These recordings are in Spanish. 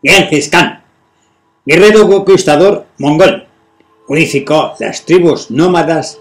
Genghis Khan, guerrero conquistador mongol, unificó las tribus nómadas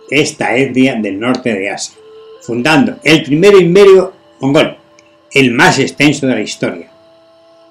de esta etnia del norte de Asia, fundando el primer imperio mongol, el más extenso de la historia.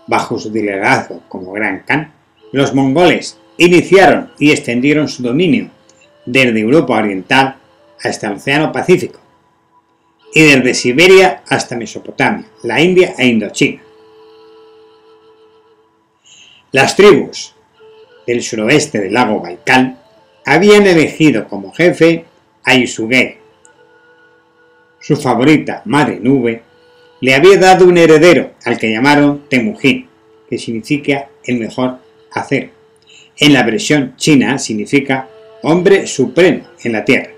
Bajo su liderazgo como Gran Khan, los mongoles iniciaron y extendieron su dominio desde Europa Oriental hasta el Océano Pacífico y desde Siberia hasta Mesopotamia, la India e Indochina. Las tribus del suroeste del lago Baikal habían elegido como jefe a Yasugei. Su favorita Madre Nube le había dado un heredero al que llamaron Temujin, que significa el mejor acero. En la versión china significa hombre supremo en la tierra.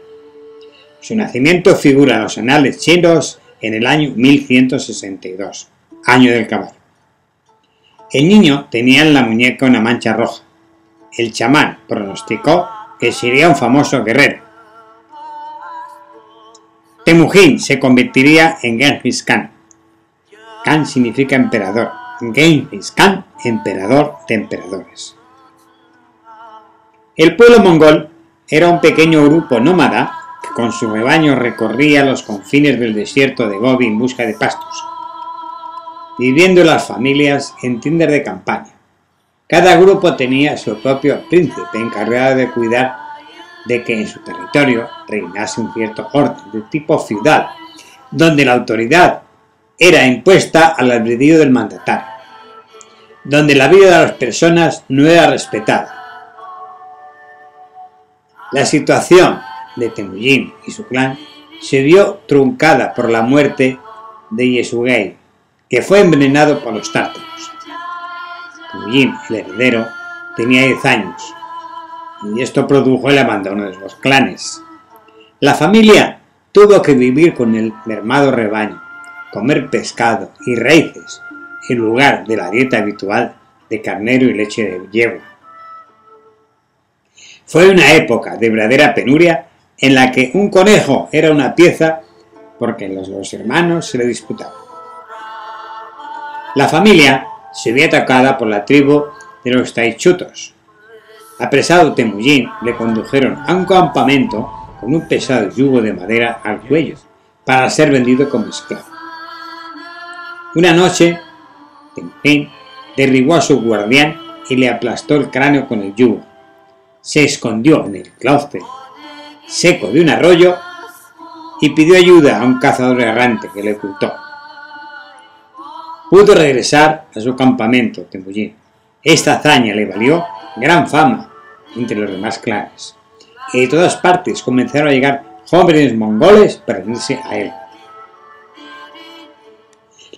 Su nacimiento figura en los anales chinos en el año 1162, año del caballo. El niño tenía en la muñeca una mancha roja. El chamán pronosticó que sería un famoso guerrero. Temujin se convertiría en Genghis Khan. Khan significa emperador. Genghis Khan, emperador de emperadores. El pueblo mongol era un pequeño grupo nómada que con su rebaño recorría los confines del desierto de Gobi en busca de pastos, viviendo las familias en tiendas de campaña. Cada grupo tenía su propio príncipe encargado de cuidar de que en su territorio reinase un cierto orden de tipo feudal, donde la autoridad era impuesta al albedrío del mandatario, donde la vida de las personas no era respetada. La situación de Temujin y su clan se vio truncada por la muerte de Yasugei, que fue envenenado por los tártaros. Temujin, el heredero, tenía 10 años, y esto produjo el abandono de los clanes. La familia tuvo que vivir con el mermado rebaño, comer pescado y raíces en lugar de la dieta habitual de carnero y leche de yegua. Fue una época de verdadera penuria en la que un conejo era una pieza porque los hermanos se le disputaban. La familia se vio atacada por la tribu de los Taichutos. Apresado Temujin, le condujeron a un campamento con un pesado yugo de madera al cuello para ser vendido como esclavo. Una noche, Temujin derribó a su guardián y le aplastó el cráneo con el yugo. Se escondió en el claustro seco de un arroyo y pidió ayuda a un cazador errante que le ocultó. Pudo regresar a su campamento, Temujin. Esta hazaña le valió gran fama entre los demás clanes, y de todas partes comenzaron a llegar jóvenes mongoles para unirse a él.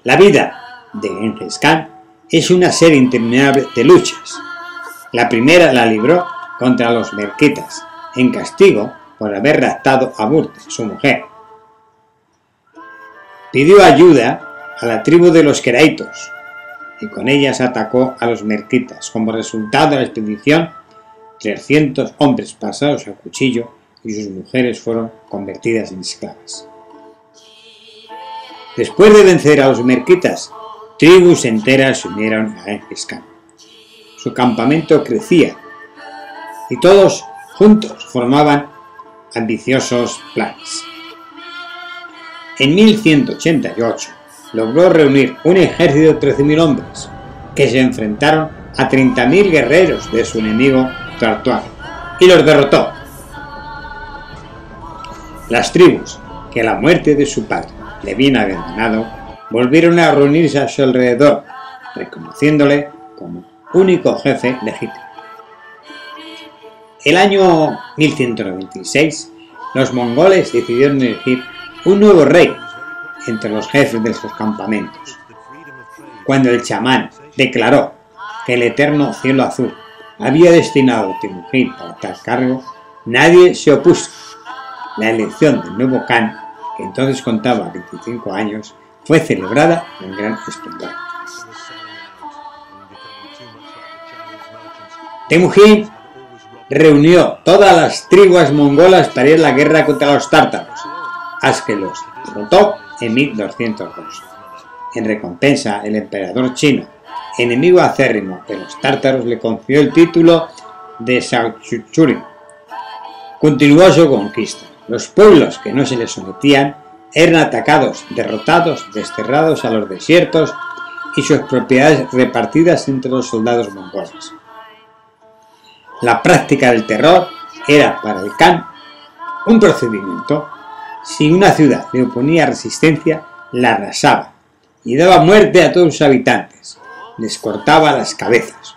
La vida de Genghis Khan es una serie interminable de luchas. La primera la libró contra los merquitas, en castigo por haber raptado a Burte, su mujer. Pidió ayuda a la tribu de los Keraitos, y con ellas atacó a los merquitas. Como resultado de la expedición, 300 hombres pasados a cuchillo y sus mujeres fueron convertidas en esclavas. Después de vencer a los merquitas, tribus enteras se unieron a Genghis Khan. Su campamento crecía y todos juntos formaban ambiciosos planes. En 1188 logró reunir un ejército de 13.000 hombres que se enfrentaron a 30.000 guerreros de su enemigo Tartuar y los derrotó. Las tribus que a la muerte de su padre le habían abandonado volvieron a reunirse a su alrededor, reconociéndole como único jefe legítimo. El año 1196, los mongoles decidieron elegir un nuevo rey entre los jefes de sus campamentos. Cuando el chamán declaró que el eterno cielo azul había destinado a Temujin para tal cargo, nadie se opuso. La elección del nuevo Khan, que entonces contaba 25 años, fue celebrada con gran esplendor. Temujin reunió todas las tribus mongolas para ir a la guerra contra los tártaros, hasta que los derrotó en 1202. En recompensa, el emperador chino enemigo acérrimo de los tártaros, le concedió el título de Sachuchuri. Continuó su conquista. Los pueblos que no se le sometían eran atacados, derrotados, desterrados a los desiertos y sus propiedades repartidas entre los soldados mongoles. La práctica del terror era para el Khan un procedimiento. Si una ciudad le oponía resistencia, la arrasaba y daba muerte a todos sus habitantes, les cortaba las cabezas.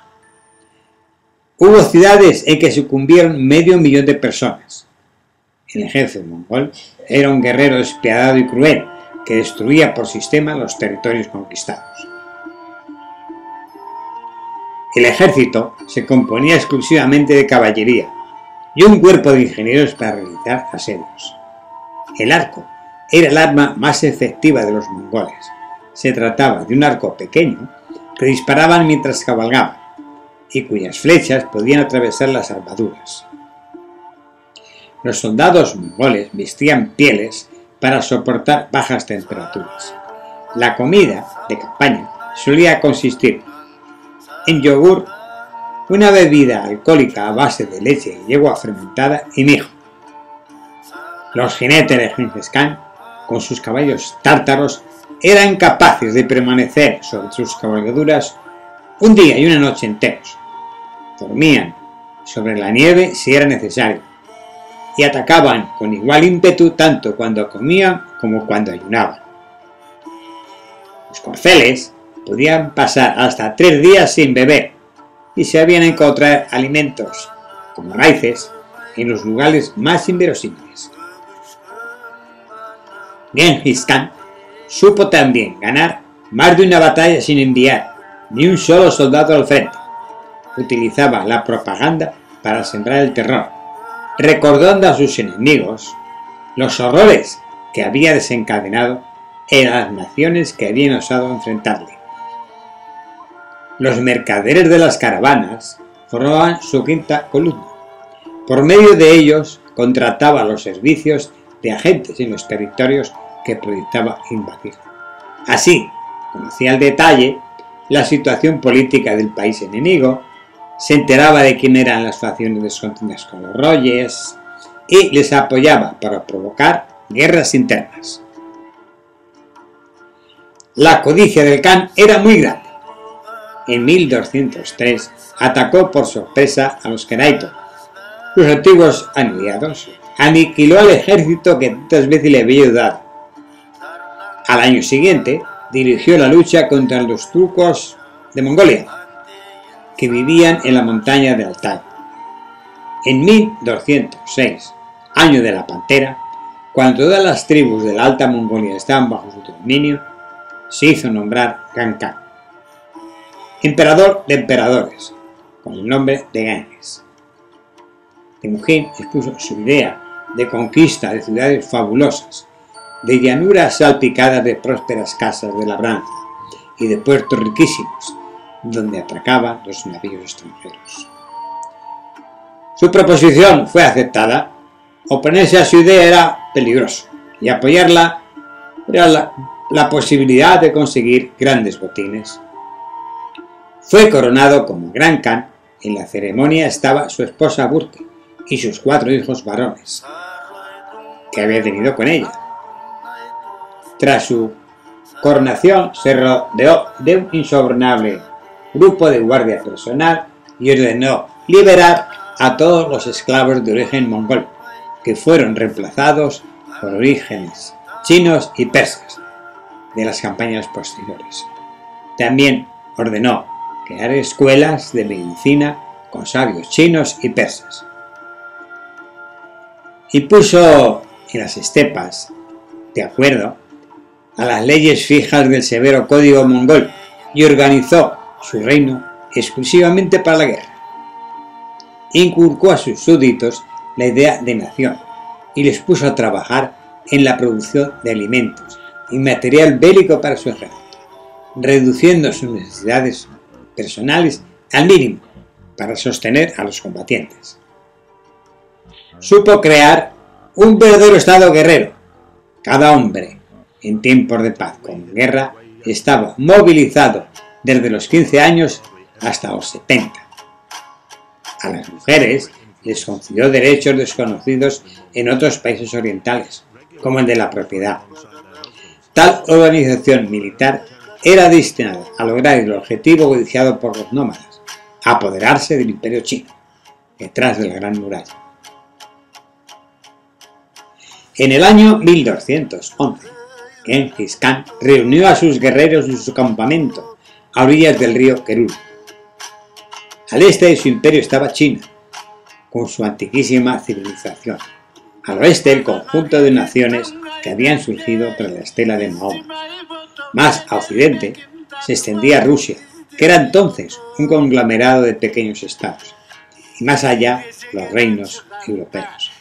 Hubo ciudades en que sucumbieron 500.000 de personas. El ejército mongol era un guerrero despiadado y cruel que destruía por sistema los territorios conquistados. El ejército se componía exclusivamente de caballería y un cuerpo de ingenieros para realizar asedios. El arco era el arma más efectiva de los mongoles. Se trataba de un arco pequeño que disparaban mientras cabalgaban y cuyas flechas podían atravesar las armaduras. Los soldados mongoles vestían pieles para soportar bajas temperaturas. La comida de campaña solía consistir en yogur, una bebida alcohólica a base de leche y yegua fermentada y mijo. Los jinetes de Gengis Khan, con sus caballos tártaros, eran capaces de permanecer sobre sus cabalgaduras un día y una noche enteros. Dormían sobre la nieve si era necesario y atacaban con igual ímpetu tanto cuando comían como cuando ayunaban. Los corceles podían pasar hasta 3 días sin beber y sabían encontrar alimentos como raíces en los lugares más inverosímiles. Gengis Khan supo también ganar más de una batalla sin enviar ni un solo soldado al frente. Utilizaba la propaganda para sembrar el terror, recordando a sus enemigos los horrores que había desencadenado en las naciones que habían osado enfrentarle. Los mercaderes de las caravanas formaban su quinta columna. Por medio de ellos contrataba los servicios de agentes en los territorios que proyectaba invadir. Así, conocía al detalle la situación política del país enemigo, se enteraba de quién eran las facciones descontentas con los royes y les apoyaba para provocar guerras internas. La codicia del Khan era muy grande. En 1203 atacó por sorpresa a los Keraito, sus antiguos aliados, aniquiló al ejército que tantas veces le había ayudado. Al año siguiente dirigió la lucha contra los turcos de Mongolia, que vivían en la montaña de Altai. En 1206, año de la Pantera, cuando todas las tribus de la Alta Mongolia estaban bajo su dominio, se hizo nombrar Khan, emperador de emperadores, con el nombre de Genghis. Temujin expuso su idea de conquista de ciudades fabulosas, de llanuras salpicadas de prósperas casas de labranza y de puertos riquísimos, donde atracaban los navíos extranjeros. Su proposición fue aceptada. Oponerse a su idea era peligroso y apoyarla era la posibilidad de conseguir grandes botines. Fue coronado como Gran Khan. En la ceremonia estaba su esposa Burke y sus 4 hijos varones, que había tenido con ella. Tras su coronación se rodeó de un insobornable grupo de guardia personal y ordenó liberar a todos los esclavos de origen mongol, que fueron reemplazados por orígenes chinos y persas de las campañas posteriores. También ordenó crear escuelas de medicina con sabios chinos y persas. Impuso en las estepas, de acuerdo a las leyes fijas del severo código mongol, y organizó su reino exclusivamente para la guerra. Inculcó a sus súbditos la idea de nación y les puso a trabajar en la producción de alimentos y material bélico para su ejército, reduciendo sus necesidades personales al mínimo para sostener a los combatientes. Supo crear un verdadero estado guerrero. Cada hombre, en tiempos de paz como en guerra, estaba movilizado desde los 15 años hasta los 70. A las mujeres les concedió derechos desconocidos en otros países orientales, como el de la propiedad. Tal organización militar era destinada a lograr el objetivo codiciado por los nómadas, apoderarse del imperio chino, detrás de la Gran Muralla. En el año 1211, Genghis Khan reunió a sus guerreros en su campamento a orillas del río Kerul. Al este de su imperio estaba China, con su antiquísima civilización. Al oeste el conjunto de naciones que habían surgido tras la estela de Mahoma. Más a occidente se extendía Rusia, que era entonces un conglomerado de pequeños estados, y más allá los reinos europeos.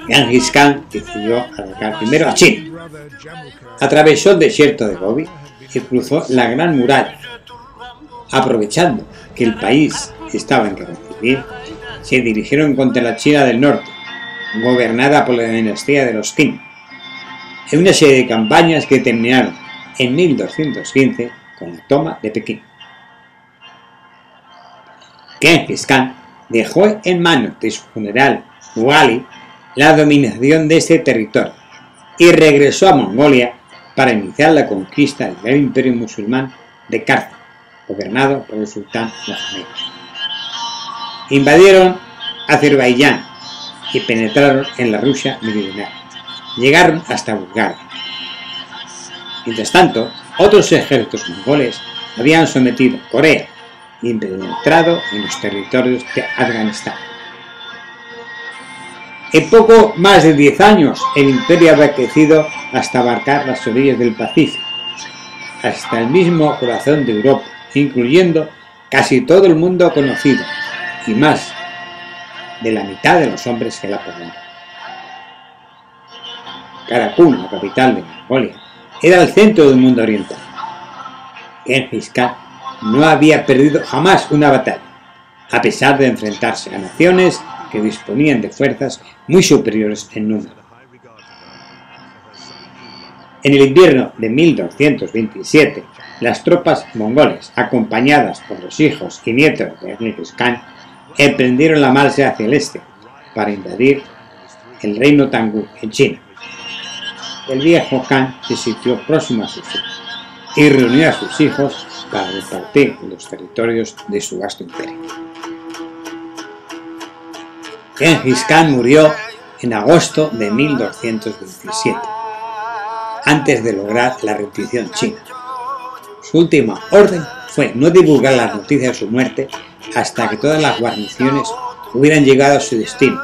Genghis Khan decidió atacar primero a China. Atravesó el desierto de Gobi y cruzó la Gran Muralla. Aprovechando que el país estaba en guerra civil, se dirigieron contra la China del norte, gobernada por la dinastía de los Qin, en una serie de campañas que terminaron en 1215 con la toma de Pekín. Genghis Khan dejó en manos de su general Wali la dominación de este territorio y regresó a Mongolia para iniciar la conquista del gran imperio musulmán de Cartago, gobernado por el sultán Mohamed. Invadieron Azerbaiyán y penetraron en la Rusia meridional. Llegaron hasta Bulgaria. Mientras tanto, otros ejércitos mongoles habían sometido Corea y penetrado en los territorios de Afganistán. En poco más de 10 años, el imperio había crecido hasta abarcar las orillas del Pacífico, hasta el mismo corazón de Europa, incluyendo casi todo el mundo conocido y más de la mitad de los hombres que la poblaban. Karakun, la capital de Mongolia, era el centro del mundo oriental. Genghis Khan no había perdido jamás una batalla, a pesar de enfrentarse a naciones que disponían de fuerzas muy superiores en número. En el invierno de 1227, las tropas mongoles, acompañadas por los hijos y nietos de Genghis Khan, emprendieron la marcha hacia el este para invadir el reino Tangu en China. El viejo Khan se sintió próximo a su fin y reunió a sus hijos para repartir los territorios de su vasto imperio. Genghis Khan murió en agosto de 1227, antes de lograr la rendición china. Su última orden fue no divulgar las noticias de su muerte hasta que todas las guarniciones hubieran llegado a su destino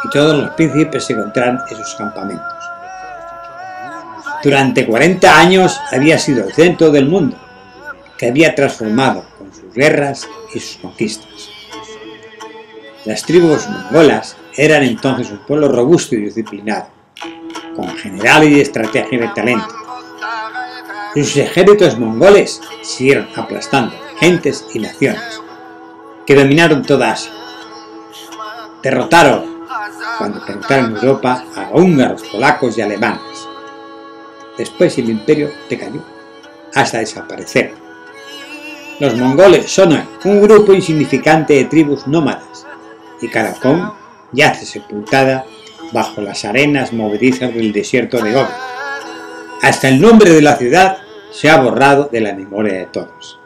y todos los príncipes se encontraran en sus campamentos. Durante 40 años había sido el centro del mundo, que había transformado con sus guerras y sus conquistas. Las tribus mongolas eran entonces un pueblo robusto y disciplinado, con generales y estrategia de talento. Sus ejércitos mongoles siguieron aplastando gentes y naciones, que dominaron toda Asia. Derrotaron, cuando penetraron en Europa, a húngaros, polacos y alemanes. Después el imperio decayó, hasta desaparecer. Los mongoles son hoy un grupo insignificante de tribus nómadas, y Karakun yace sepultada bajo las arenas movedizas del desierto de Gobi. Hasta el nombre de la ciudad se ha borrado de la memoria de todos.